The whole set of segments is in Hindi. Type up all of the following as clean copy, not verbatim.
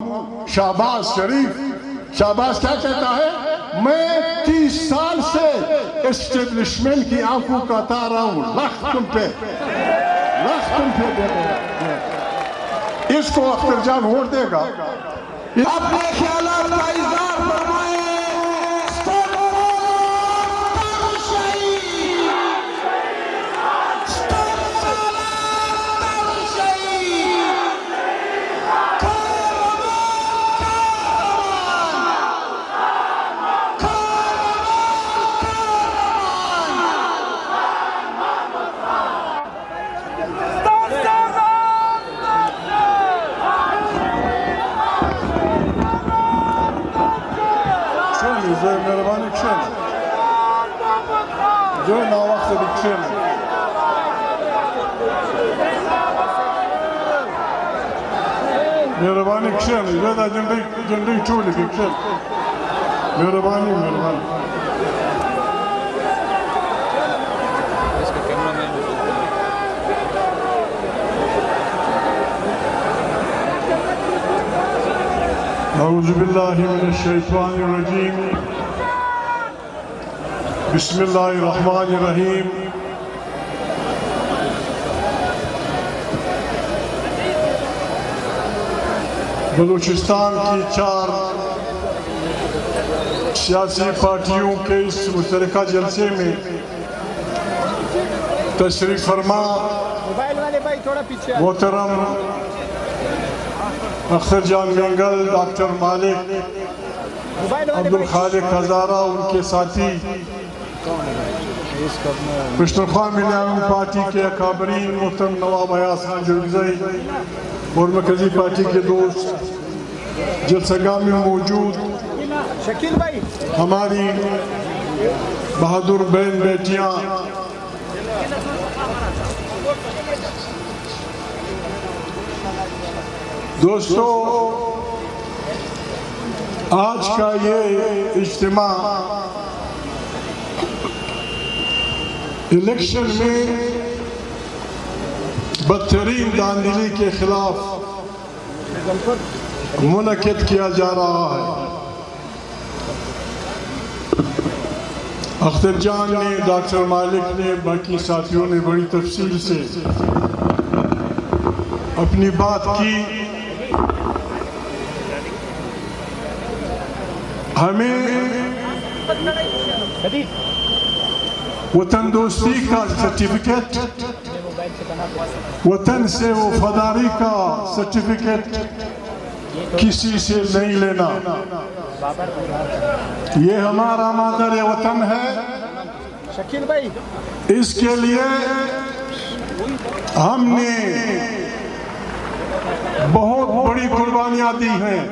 हूँ शाहबाज शरीफ। शाहबाज क्या कहता है, मैं 30 साल से एस्टेब्लिशमेंट की आंखों का तारा हूँ, लख तुम पे दे दो। इसको अख्तर जान वोट देगा। अपने ख्यालात का इज़हार फरमाएं। मेहरबानी कशेन जो ना वक्त कशेन मेहरबानी कशेन जो जंडी चोली कशेन मेहरबानी अऊज़ु बिल्लाहि मिनश शैतानिर रजीम बिस्मिल्लाहिर्रहमानिर्रहीम। बलूचिस्तान की 4 सियासी पार्टियों के इस मुश्तरका जलसे में तशरीफ फरमा मोहतरम अख्तर जान मेंगल, डॉक्टर मालिक, अब्दुल खालिक हजारा, उनके साथी पश्तूनख्वा मिलियन पार्टी के अकाबरीन मोहतरम नवाब अयाज खान जुर्गज़ई और मरकजी पार्टी के दोस्त जलसगाह में मौजूद हमारी बहादुर बहन बेटियां, दोस्तों, आज का ये इज्तिमा इलेक्शन में बदतरीन धांधली के खिलाफ मुनक़िद किया जा रहा है। अख्तर जान ने, डॉक्टर मालिक ने, बाकी साथियों ने बड़ी तफसील से अपनी बात की। हमें वतन दोस्ती का सर्टिफिकेट, वतन से वफादारी का सर्टिफिकेट किसी से नहीं लेना। ये हमारा मादर वतन है। शकील भाई, इसके लिए हमने बहुत बड़ी कुर्बानियां दी हैं।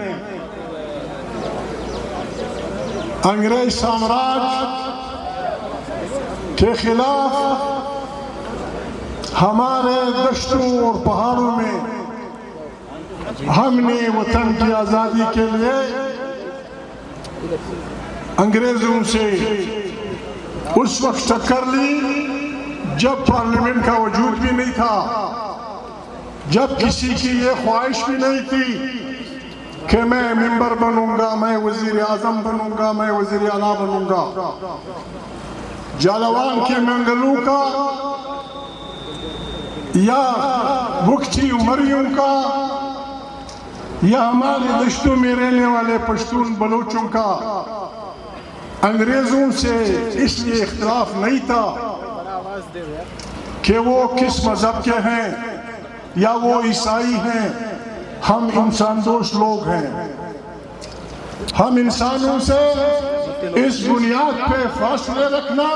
अंग्रेज साम्राज्य के खिलाफ हमारे दश्तों और पहाड़ों में हमने वतन की आज़ादी के लिए अंग्रेजों से उस वक्त टक्कर ली जब पार्लियामेंट का वजूद भी नहीं था, जब किसी की ये ख्वाहिश भी नहीं थी कि मैं मेंबर बनूंगा, मैं वजीर आजम बनूंगा, मैं वजीर आला बनूंगा। जालवान के मंगलू का या भुखची उमरियों का या हमारे दश्तों में रहने वाले पश्तून बलोचों का अंग्रेजों से इसलिए इख्तिलाफ नहीं था कि वो किस मजहब के हैं या वो ईसाई हैं। हम इंसान दोस्त लोग हैं। हम इंसानों से इस बुनियाद पे फासले रखना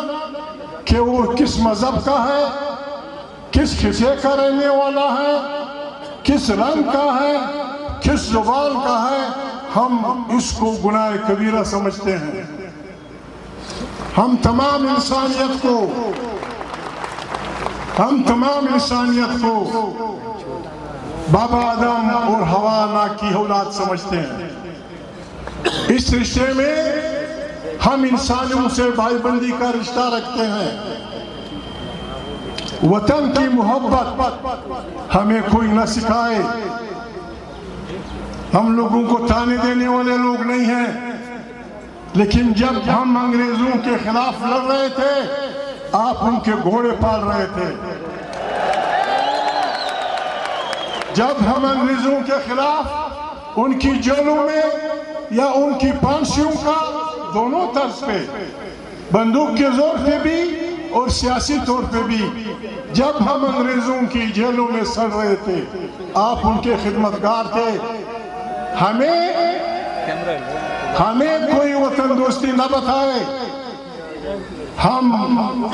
कि वो किस मजहब का है, किस खिस्से का रहने वाला है, किस रंग का है, किस जुबान का है, हम इसको गुनाह कबीरा समझते हैं। हम तमाम इंसानियत को बाबा आदम और हवा ना की औलाद समझते हैं। इस रिश्ते में हम इंसानों से भाईबंदी का रिश्ता रखते हैं। वतन की मोहब्बत हमें कोई न सिखाए, हम लोगों को ताने देने वाले लोग नहीं हैं, लेकिन जब हम अंग्रेजों के खिलाफ लड़ रहे थे, आप उनके घोड़े पाल रहे थे। जब हम अंग्रेजों के खिलाफ उनकी जेलों में या उनकी फांसियों का दोनों तर्ज पे, बंदूक के जोर पे भी और सियासी तौर पे भी, जब हम अंग्रेजों की जेलों में सड़ रहे थे, आप उनके खिदमतगार थे। हमें कोई वतन दोस्ती न बताए, हम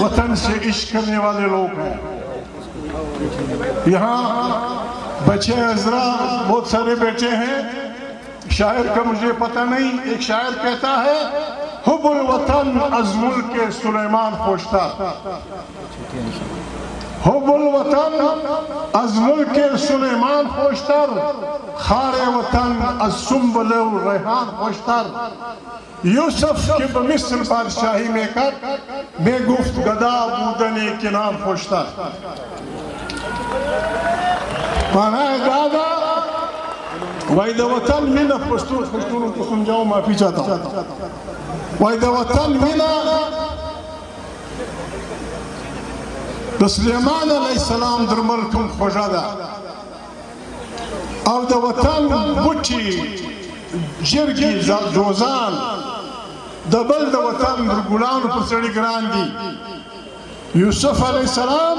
वतन से इश्क करने वाले लोग हैं। यहाँ बच्चे हजरा बहुत सारे बैठे हैं, शायर का मुझे पता नहीं, एक शायर कहता है, हुब्बुल वतन अज़मुल के सुलेमान खोजता, हुब्बुल वतन अज़मुल के सुलेमान खोजतर, खारे वतन अज़सुंबुल रेहान खोजतर। यूसुफ के बमिस्र बादशाही में कर बेगुफ्त गदा बूदने के नाम खोजतर। माना है दादा वाइद वतन मिना, पश्तूनों को समझाओ, माफी चाहता हूँ। वाइद वतन मिना द सुलेमान अलैहिस्सलाम दर मुल्कुम खोजादा, और द वतन बुची जिरगी जोजान दबल द वतन दर गुलाम पर सड़ी ग्रान दी। यूसुफ अलैहिस्सलाम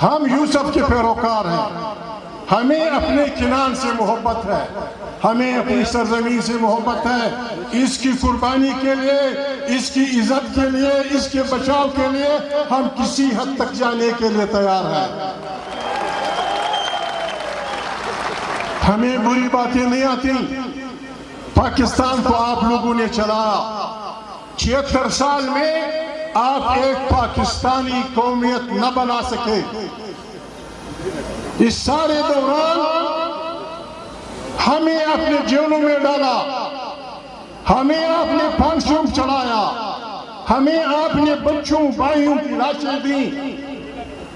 हम यूसुफ के पैरोकार हैं, हमें अपने किनान से मोहब्बत है, हमें अपनी सरजमीन से मोहब्बत है। इसकी कुर्बानी के लिए, इसकी इज्जत के लिए, इसके बचाव के लिए हम किसी हद तक जाने के लिए तैयार हैं। हमें बुरी बातें नहीं आती। पाकिस्तान को आप लोगों ने चलाया, 76 साल में आप एक पाकिस्तानी कौमियत न बना सके। इस सारे दौरान हमें अपने जेलों में डाला, हमें आपने फांसियों पर चढ़ाया, हमें आपने बच्चों भाइयों की लाशें दी।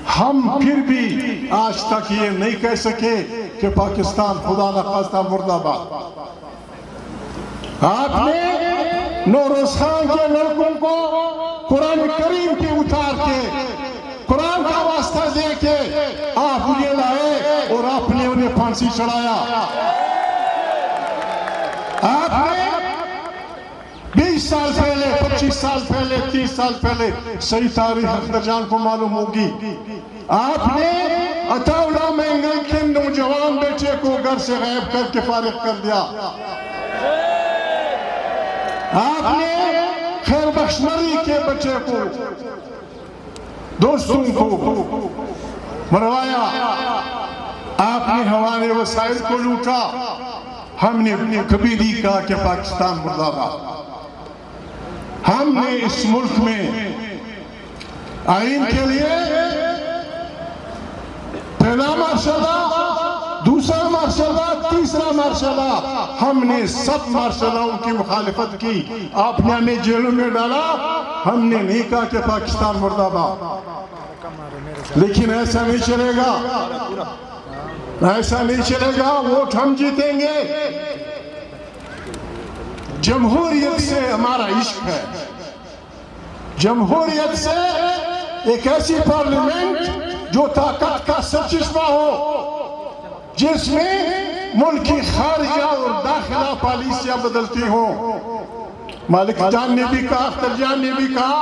हम फिर भी आज तक ये नहीं कह सके कि पाकिस्तान खुदा न खास्ता मुर्दाबाद। आपने नौरोज खान के लड़कों को कुरान करीम के उतार के, कुरान का वास्ता दे के आप उन्हें लाए और आपने उन्हें फांसी चढ़ाया। आपने 20 साल पहले, 25 साल पहले, 30 साल पहले, सही तारीख अख्तर जान को मालूम होगी, आपने अताउल्लाह मेंगल के नौजवान बेटे को घर से गायब करके फारिग कर दिया। आपने खैर बख्शमरी के बच्चे को, दोस्तों को मरवाया। आपने हमारे वसाइल को लूटा। हमने कभी नहीं कहा कि पाकिस्तान मुर्दाबाद। हमने इस मुल्क में आइन के लिए पहला मार्शला, दूसरा मार्शला, तीसरा मार्शला, हमने सब मार्शलाओं की मुखालिफत की। आपने हमें जेलों में डाला, हमने नहीं कहा कि पाकिस्तान मुर्दाबाद। लेकिन ऐसा नहीं चलेगा, ऐसा नहीं चलेगा। वोट हम जीतेंगे। जमहूरियत से हमारा इश्क है। जमहूरियत से एक ऐसी पार्लियामेंट जो ताकत का सरचश्मा हो, जिसमें मुल्क की खारिजा और दाखिला पॉलिसियां बदलती हो। मालिक जान ने भी कहा, अख्तर जान ने भी कहा,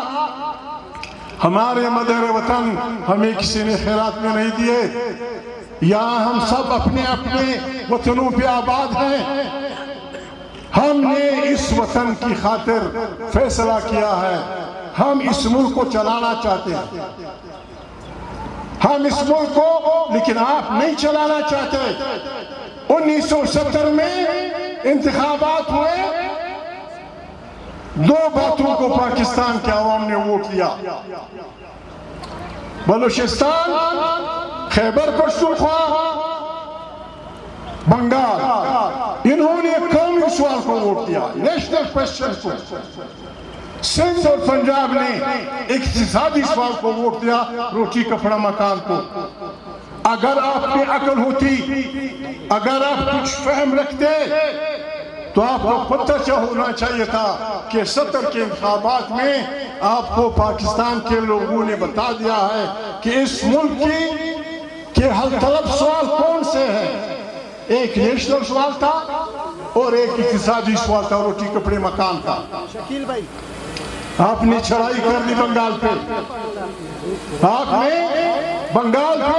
हमारे मदर वतन हमें किसी ने खैरात में नहीं दिए। यहाँ हम सब अपने अपने वतनों पे आबाद हैं। हमने इस वतन की खातिर फैसला किया है। हम इस मुल्क को चलाना चाहते हैं, हम इस मुल्क को, लेकिन आप नहीं चलाना चाहते। 1970 में इंतखाबात हुए, 2 बातों को पाकिस्तान के अवाम ने वोट दिया। बलूचिस्तान, खैबर पख्तूनख्वा, बंगाल, इन्होंने कौमी सवाल को वोट दिया, नेशनल क्वेश्चन को। सिंध और पंजाब ने इक्तिसादी सवाल को वोट दिया, रोटी कपड़ा मकान को। अगर आप में अकल होती, अगर आप कुछ फहम रखते, तो आपको पता होना चाहिए था कि 70 के इंतखाबात में आपको पाकिस्तान के लोगों ने बता दिया है कि इस मुल्क के हल तलब सवाल कौन से हैं। एक नेशनल सवाल था और एक इक्तिसादी सवाल था, रोटी कपड़े मकान का। शकील भाई, आपने चढ़ाई कर दी बंगाल पे, आपने बंगाल पे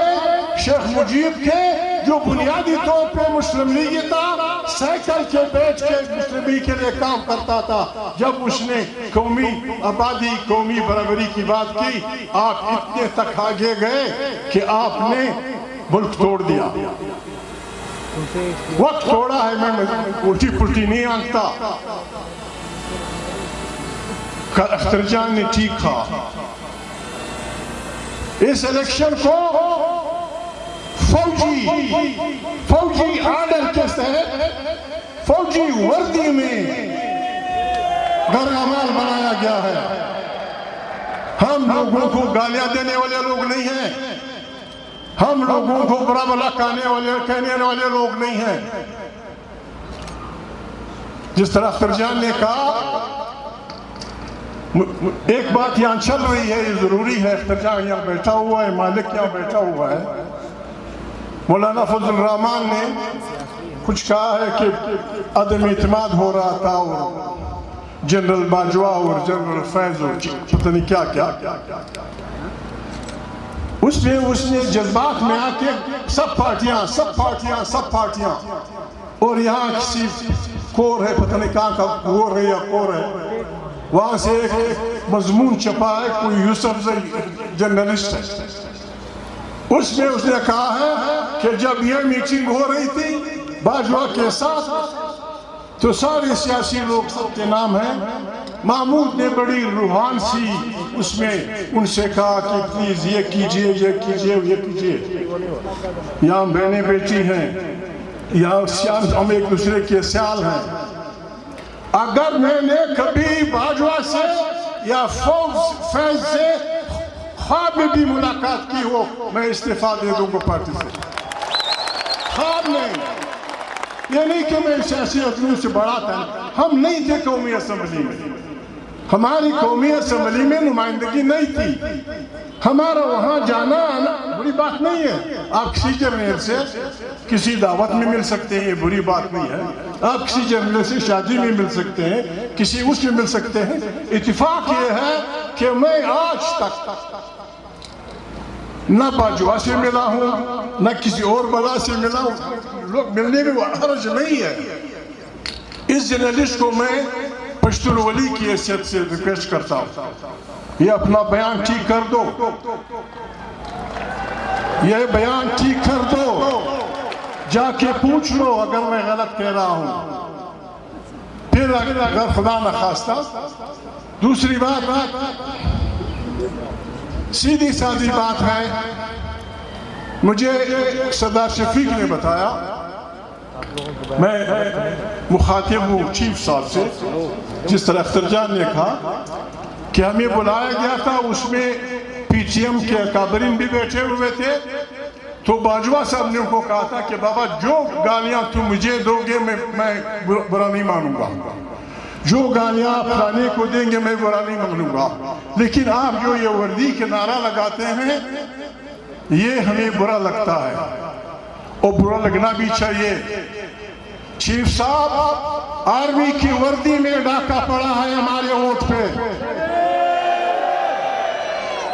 शेख मुजीब के जो बुनियादी तौर पे मुस्लिम लीग था, साइकिल के बेच के मुस्लिम लीग के लिए काम करता था। जब उसने कौमी आबादी, कौमी बराबरी की बात की, आप इतने तक आगे गए कि आपने मुल्क तोड़ दिया। वक्त तोड़ा है, मैं उल्टी पुल्टी नहीं आंकता। अख्तर जान ने ठीक कहा, इस इलेक्शन को फौजी आर्डर के तहत फौजी वर्दी में गैरअमल बनाया गया है। हम लोगों को गालियां देने वाले लोग नहीं हैं, हम लोगों को बुरा भला कहने वाले लोग नहीं हैं। जिस तरह अख्तर जान ने कहा, एक बात यहां चल रही है, ये जरूरी है। अख्तर जान यहां बैठा हुआ है, मालिक यहां बैठा हुआ है। मौलाना फजल रहमान ने कुछ कहा है कि अदम इत्मीनान हो रहा था और जनरल बाजवा और जनरल फैज और पता नहीं क्या क्या उसने जज्बात में आके सब पार्टियां और यहाँ किसी कोर है, पता नहीं कहाँ का कोर है या कोर है, वहां से एक मजमून छपा है, कोई यूसुफ जर्नलिस्ट है, उसमें उसने कहा है कि जब यह मीटिंग हो रही थी बाजवा के साथ, तो सारे सियासी लोग सबके नाम हैं। महमूद ने बड़ी रूहान सी उसमें उनसे कहा कि प्लीज ये कीजिए, ये कीजिए, ये कीजिए। यहाँ बहनें बेटी हैं, यहाँ हम एक दूसरे के स्याल हैं। अगर मैंने कभी बाजवा से या फैज से ख्वाब में भी मुलाकात की हो, मैं इस्तीफा दे दूंगा पार्टी से। ख्वाब नहीं, ये नहीं कि मैं सियासी अजूम से बड़ा था। हम नहीं थे कौमी असम्बली में, हमारी कौमी असम्बली में नुमाइंदगी नहीं थी। हमारा वहां जाना आना बुरी बात नहीं है। आप किसी जर्नल से किसी दावत में मिल सकते हैं, ये बुरी बात नहीं है। आप किसी जर्नल से शादी में मिल सकते हैं, किसी उसमें मिल सकते हैं। इत्तेफाक ये है कि मैं आज तक न बाजवा से मिला हूं, न किसी और बला से मिला हूं। लोग मिलने में हर्ज नहीं है। इस जर्नलिस्ट को मैं पश्तून वली की हैसियत से रिक्वेस्ट करता हूं, ये अपना बयान ठीक कर दो, ये बयान ठीक कर दो, जाके पूछ लो अगर मैं गलत कह रहा हूं। फिर अगर खुदा न खास्ता, दूसरी बात सीधी सादी बात है, मुझे सरदार शफीक ने बताया, मैं मुखातिब हूँ चीफ साहब से, जिस तरह अख्तर जान ने कहा कि हमें बुलाया गया था, उसमें पीटीएम के अकाबरीन भी बैठे हुए थे। तो बाजवा साहब ने उनको कहा था कि बाबा जो गालियां तुम मुझे दोगे मैं बुरा नहीं मानूंगा, जो गालियां आप फलाने को देंगे मैं बुरा नहीं मानूंगा, लेकिन आप जो ये वर्दी के नारा लगाते हैं ये हमें बुरा लगता है और बुरा लगना भी चाहिए। चीफ साहब, आर्मी की वर्दी में डाका पड़ा है हमारे वोट पे,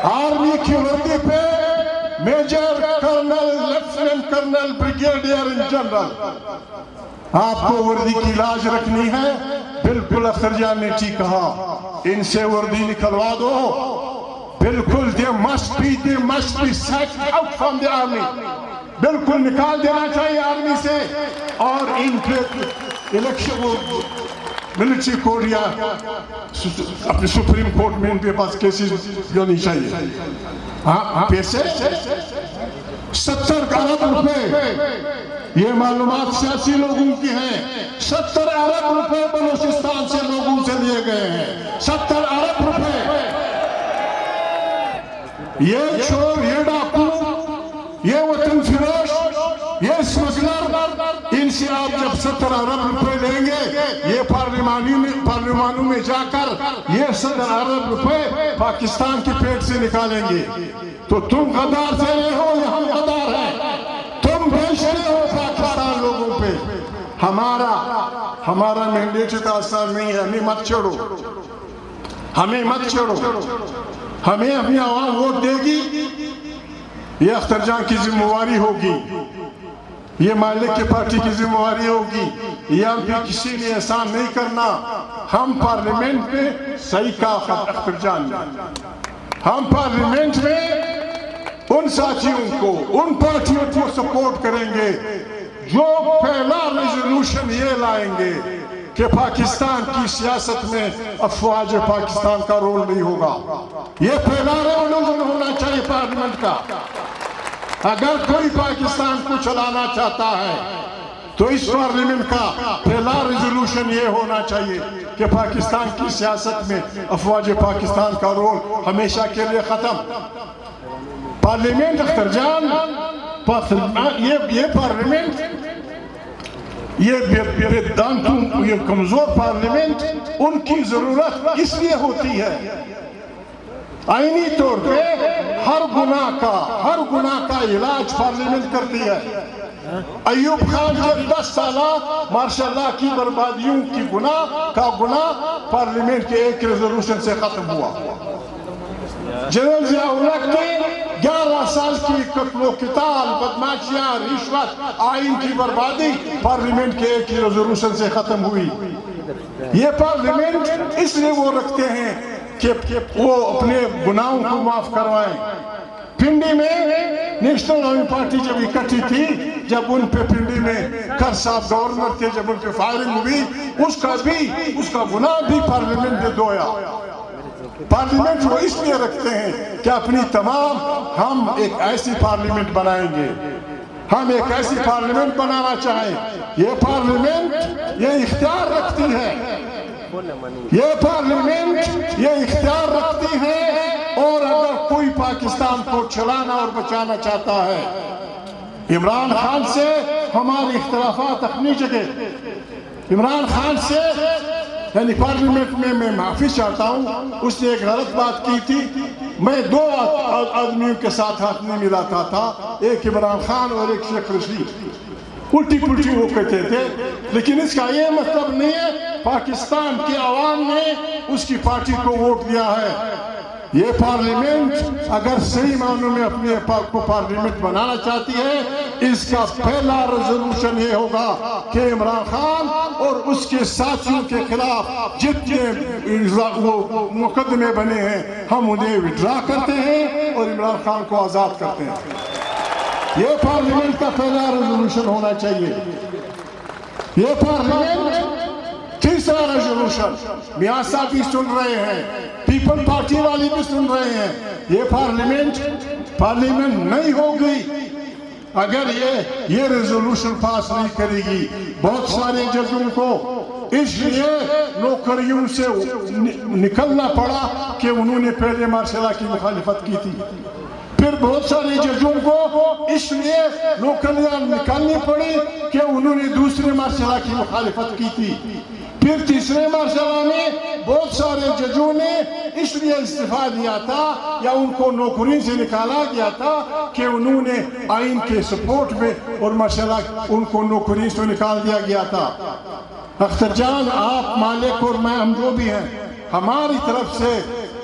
आर्मी की वर्दी पे major colonel, lieutenant colonel, brigadier in general. आपको वर्दी की लाज रखनी है। बिल्कुल अख्तर जान ने ठीक कहा, इनसे वर्दी निकलवा दो। बिल्कुल they must be sacked out from the army, बिल्कुल निकाल देना चाहिए आर्मी से। और इन पे इलेक्शन मिलिट्री कोर्ट या अपने सुप्रीम कोर्ट में इनके पास केसेस जो नहीं चाहिए। हाँ पैसे 70 अरब रुपए ये मालूमात सियासी लोगों की हैं। 70 अरब रुपए बलूचिस्तान से लोगों से लिए गए हैं। 70 अरब रुपए। ये चोर, ये डाकू, ये वतन फिरोश, ये स्मगलर, इनसे आप जब 70 अरब रुपए लेंगे, ये पार्लिमानों में जाकर ये 70 अरब रुपए पाकिस्तान के पेट से निकालेंगे। तो तुम गद्दार से रहे हो या हम गद्दार हैं? तुम बेच रहे हो पाकिस्तान लोगों पे। हमारा मैंडेट का असर नहीं है। हमें मत छोड़ो, हमें मत छोड़ो। हमें अपनी आवाम वोट देगी, ये अख्तर जान की जिम्मेवारी होगी, ये मालिक की पार्टी की जिम्मेवारी होगी। यह भी किसी ने एहसान नहीं करना। हम पार्लियामेंट में सही कहा अख्तर जान ने, हम पार्लियामेंट में उन साथियों को, उन पार्टियों को सपोर्ट करेंगे जो पहला रेजोल्यूशन ये लाएंगे कि पाकिस्तान की सियासत में अफवाज पाकिस्तान का रोल नहीं होगा। ये पहला रेजोल्यूशन होना चाहिए पार्लियामेंट का। अगर कोई पाकिस्तान को चलाना चाहता है तो इस पार्लियामेंट का पहला रेजोल्यूशन ये होना चाहिए कि पाकिस्तान की सियासत में अफवाज पाकिस्तान का रोल हमेशा के लिए खत्म। पार्लियामेंट अख्तर जान, ये पार्लियामेंट, ये बेदांतों, ये कमजोर पार्लियामेंट उनकी जरूरत इसलिए होती है, आईनी तौर पे हर गुनाह का इलाज पार्लियामेंट करती है। अयूब खान जब 10 साल मार्शल की बर्बादियों की गुनाह पार्लियामेंट के एक रेजोल्यूशन से खत्म हुआ। जनरल जियाउल के 11 साल की कत्लो किताल, बदमाशियां, रिश्वत, आइन की बर्बादी पार्लियामेंट के एक रेजोल्यूशन से खत्म हुई। ये पार्लियामेंट इसलिए वो रखते हैं कि वो अपने गुनाहों को माफ करवाएं। पिंडी में नेशनल आर्मी पार्टी जब इकट्ठी थी, जब उन पे पिंडी में कर साहब गवर्नर थे, जब उन पे फायरिंग हुई, उसका गुनाह भी पार्लियामेंट ने धोया। पार्लियामेंट वो इसलिए रखते हैं कि अपनी हम एक ऐसी पार्लियामेंट बनाएंगे, हम एक ऐसी पार्लियामेंट बनाना चाहें। ये पार्लियामेंट ये इख्तियार रखती है, ये पार्लियामेंट ये इख्तियार रखती है। और अगर कोई पाकिस्तान को चलाना और बचाना चाहता है, इमरान खान से हमारे इख्तिलाफात अपनी जगह, इमरान खान से यानी पार्लियामेंट में मैं माफी चाहता हूँ, उसने एक गलत बात की थी। मैं 2 आदमियों के साथ हाथ नहीं मिलाता था, एक इमरान खान और एक शेख रशीद। उल्टी पुल्टी वो कहते थे, लेकिन इसका ये मतलब नहीं है पाकिस्तान की आवाम ने उसकी पार्टी को वोट दिया है। ये पार्लियामेंट अगर सही मायनों में अपने आप को पार्लियामेंट बनाना चाहती है, इसका पहला रेजोल्यूशन ये होगा कि इमरान खान और उसके साथियों के खिलाफ जितने वो मुकदमे बने हैं, हम उन्हें विड्रा करते हैं और इमरान खान को आज़ाद करते हैं। ये पार्लियामेंट का पहला रेजोल्यूशन होना चाहिए। ये पार्लियामेंट तीसरा रेजोल्यूशन, मियां साहब भी सुन रहे हैं, पीपल पार्टी वाली भी सुन रहे हैं। ये पार्लियामेंट नहीं होगी अगर ये रेजोल्यूशन पास नहीं करेगी। बहुत सारे जजों को इसलिए नौकरियों से निकलना पड़ा कि उन्होंने पहले मार्शल की मुखालिफत की थी। फिर बहुत सारे जजों को इसलिए नौकरियां निकालनी पड़ी कि उन्होंने दूसरे मार्शल की मुखालिफत की थी। फिर तीसरे मार्शल में बहुत सारे जजों ने इसलिए इस्तीफा दिया था या उनको नौकरी से निकाला गया था कि उन्होंने आइन के सपोर्ट में और मार्शल उनको नौकरी से निकाल दिया गया था। अख्तर जान, आप मालिक और मैं, हम जो भी हैं, हमारी तरफ से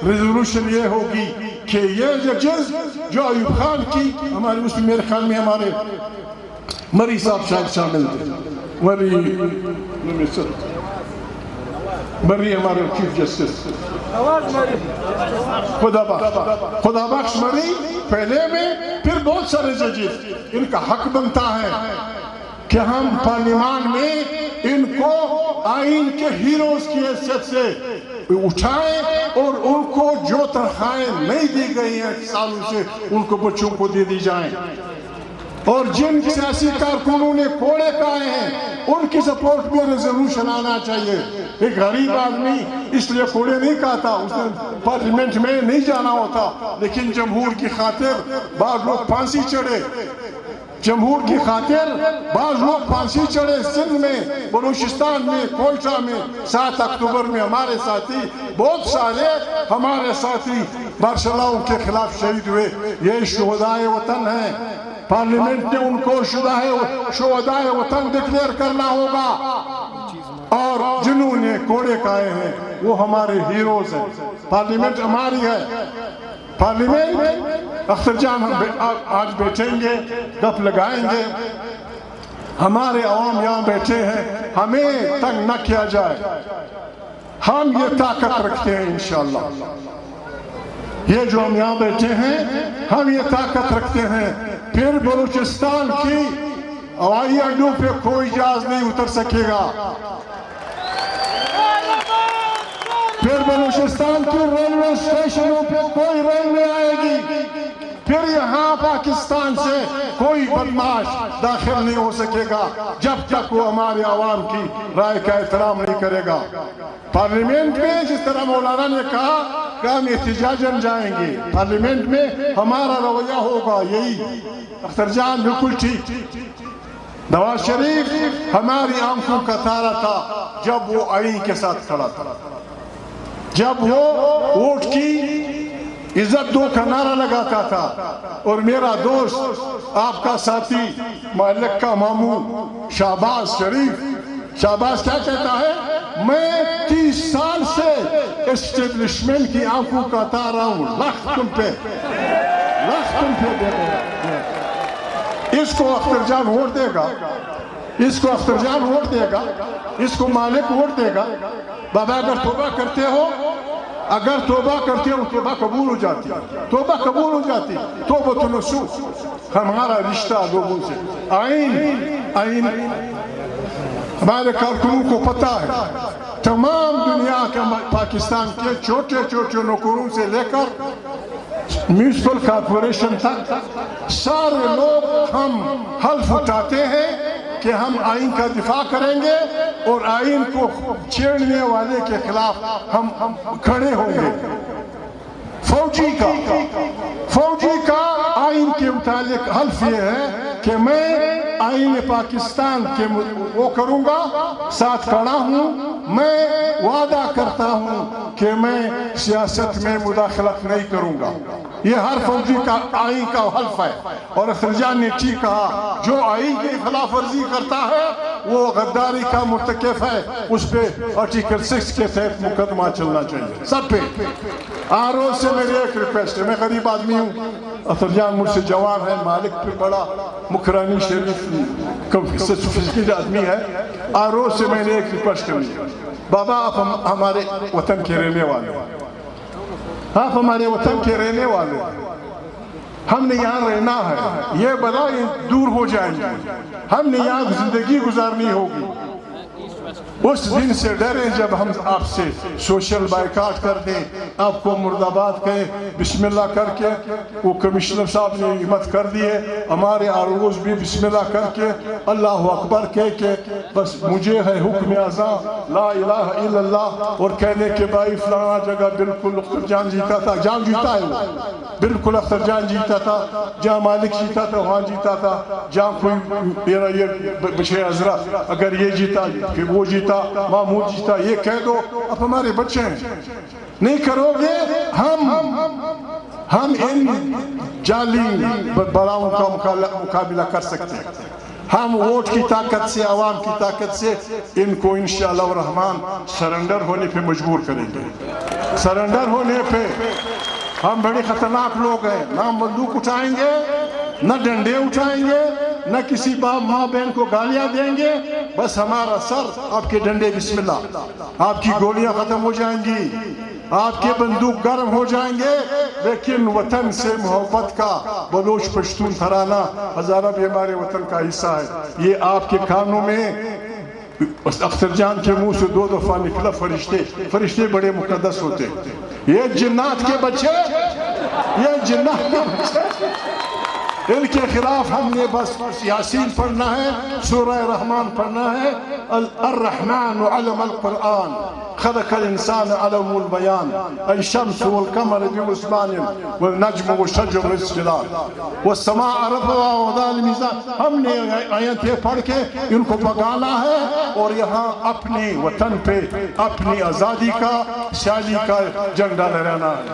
रेजोल्यूशन ये होगी कि ये जजेस जो अयूब खान की हमारे, उसमें मेरे ख्याल में हमारे मरी साहब शायद शामिल थे, मरी हमारे चीफ जस्टिस खुदा बख्श मरी पहले में, फिर बहुत सारे जजेस। इनका हक बनता है कि हम पार्लियामान में इनको आइन के हीरोज की हैसियत से उठाएं और उनको जो तनख्वाहें नहीं दी गई हैं सालों से, उनको बच्चों को दे दी जाएं। और जिन सियासी कारकुनों ने कोड़े खाए हैं उनकी सपोर्ट में रेजोल्यूशन आना चाहिए। एक गरीब आदमी इसलिए कोड़े नहीं खाता, उसने पार्लियामेंट में नहीं जाना होता, लेकिन जमहूर की खातिर बाज लोग फांसी चढ़े, जमहूर की खातिर बाज लोग फांसी चढ़े। सिंध में, बलूचिस्तान में, कोयटा में 7 अक्टूबर में हमारे साथी, बहुत सारे हमारे साथी मार्शलों के खिलाफ शहीद हुए। ये शुहदाए वतन है। पार्लियामेंट ने उनको शुहदाए वतन डिक्लेयर करना होगा, और जिन्होंने कोड़े खाए हैं वो हमारे हीरोज हैं। पार्लियामेंट हमारी है। पार्लियामेंट अख्तर जान आज बैठेंगे, गप लगाएंगे, हमारे अवाम यहाँ बैठे हैं, हमें तंग न किया जाए। हम ये ताकत रखते हैं इंशाअल्लाह। ये जो हम यहाँ बैठे हैं, हम ये ताकत रखते हैं। फिर बलूचिस्तान की हवाई अड्डों पे कोई जहाज नहीं उतर सकेगा। फिर बलूचिस्तान की रेलवे स्टेशनों पे कोई रेल नहीं आएगी। फिर यहाँ पाकिस्तान से कोई बदमाश दाखिल नहीं हो सकेगा जब तक वो हमारे आवाम की राय का एहतराम नहीं करेगा। पार्लियामेंट में जिस तरह मौलाना ने कहा कि हम एहतिजाजन जाएंगे, पार्लियामेंट में हमारा रवैया होगा यही। अख्तर जान बिल्कुल ठीक। नवाज शरीफ हमारी आंखों का तारा था जब वो आईन के साथ खड़ा था, जब वो वोट की इज्जत दो का नारा लगाता था। और मेरा दोस्त, आपका साथी, मालिक का मामू शाहबाज शरीफ, शाहबाज क्या कहता है, मैं 30 साल से एस्टेब्लिशमेंट की आंखों का तारा हूं, लाख तुम पे दे दो। इसको अख्तर जान वोट देगा, इसको अख्तर जान वोट देगा, इसको मालिक वोट देगा। बाबा अगर तौबा करते हो, अगर तौबा करते हो, तौबा कबूल हो जाती, तौबा कबूल हो जाती। तौबतुन नसूह हमारा रिश्ता लोगों से। आईन हमारे कारकुनों को पता है, तमाम दुनिया के पाकिस्तान के छोटे छोटे नौकरों से लेकर म्यूनिसिपल कॉर्पोरेशन तक सारे लोग हम हल्फ उठाते हैं कि हम आईन का दिफा करेंगे और आईन को छेड़ने वाले के खिलाफ हम खड़े होंगे। फौजी का आईन के मुतालिक हल्फ ये है कि मैं आईन पाकिस्तान के वो करूंगा, साथ खड़ा हूं। मैं वादा करता हूं कि मैं सियासत में मुदाखलत नहीं करूंगा। ये हर फौजी का आईन का हल्फ है। और अख्तर जान ने ठीक कहा, जो आईन की खिलाफ वर्जी करता है वो गद्दारी का मुर्तकिब है, उस पे आर्टिकल 6 के तहत मुकदमा चलना चाहिए सब पे। आरओ से मेरी एक रिक्वेस्ट है, मैं गरीब आदमी हूँ, अख्तर जान मुझसे जवान है, मालिक पे बड़ा मुकरानी शरीफ आदमी है। आरओ से मैंने एक रिक्वेस्ट करनी है, बाबा आप हमारे वतन के रहने वाले, आप हमारे वतन के रहने वाले, हमने यहाँ रहना है, ये बलाएं दूर हो जाएंगी, हमने यहाँ जिंदगी गुजारनी होगी। उस दिन से डरे जब हम आपसे सोशल बाइकाट कर दें, आपको मुर्दाबाद कहें, बिस्मिल्लाह करके। वो कमिश्नर साहब ने हिम्मत कर दी है, हमारे आरोज भी बिस्मिल्लाह करके अल्लाह अकबर कह के बस मुझे है हुक्म आज़ा ला इलाहा इल्लल्लाह, और कहने के भाई फलाना जगह बिल्कुल अख्तर जान जीता था, जहाँ जीता है वो बिल्कुल अख्तर जान जीता था, जहाँ मालिक जीता था वहाँ जीता था, जहाँ कोई ये बशे हजरा अगर ये जीता कि वो जीता, मामूद जीता, ये कह दो। अब हमारे बच्चे हैं, नहीं करोगे हम इन जाली बलाओं का मुकाबला कर सकते हैं। हम वोट की ताकत से, आवाम की ताकत से इनको इंशाअल्लाह रहमान सरेंडर होने पे मजबूर करेंगे। सरेंडर होने पे हम बड़े खतरनाक लोग हैं, ना बंदूक उठाएंगे, न डंडे उठाएंगे, न किसी बाप माँ बहन को गालियां देंगे, बस हमारा सर आपके डंडे बिस्मिल्लाह, आपकी गोलियां खत्म हो जाएंगी, आपके बंदूक गर्म हो जाएंगे, लेकिन वतन से मोहब्बत का बलोच पश्तून तराना हजारा भी हमारे वतन का हिस्सा है। ये आपके कानों में अख्तर जान के मुंह से 2 दफा निकला, फरिश्ते बड़े मुकद्दस होते, ये जिन्नात के बच्चे, ये जिन्नात के बच्चे इनके खिलाफ हमने बस यासीन पढ़ना है, सूरह रहमान पढ़ना है। अर्रहमान अल्लमल कुरआन खलक़ल इंसान अल्लमहुल बयान अश-शम्स वल क़मर बिहुस्बान वल नज्म वश-शजर यस्जुदान वस-समाअ रफ़अहा व वज़अल मीज़ान। हमने आयतें पढ़ के इनको भगाना है और यहाँ अपने वतन पे अपनी आज़ादी का, शादी का झंडा लहराना है।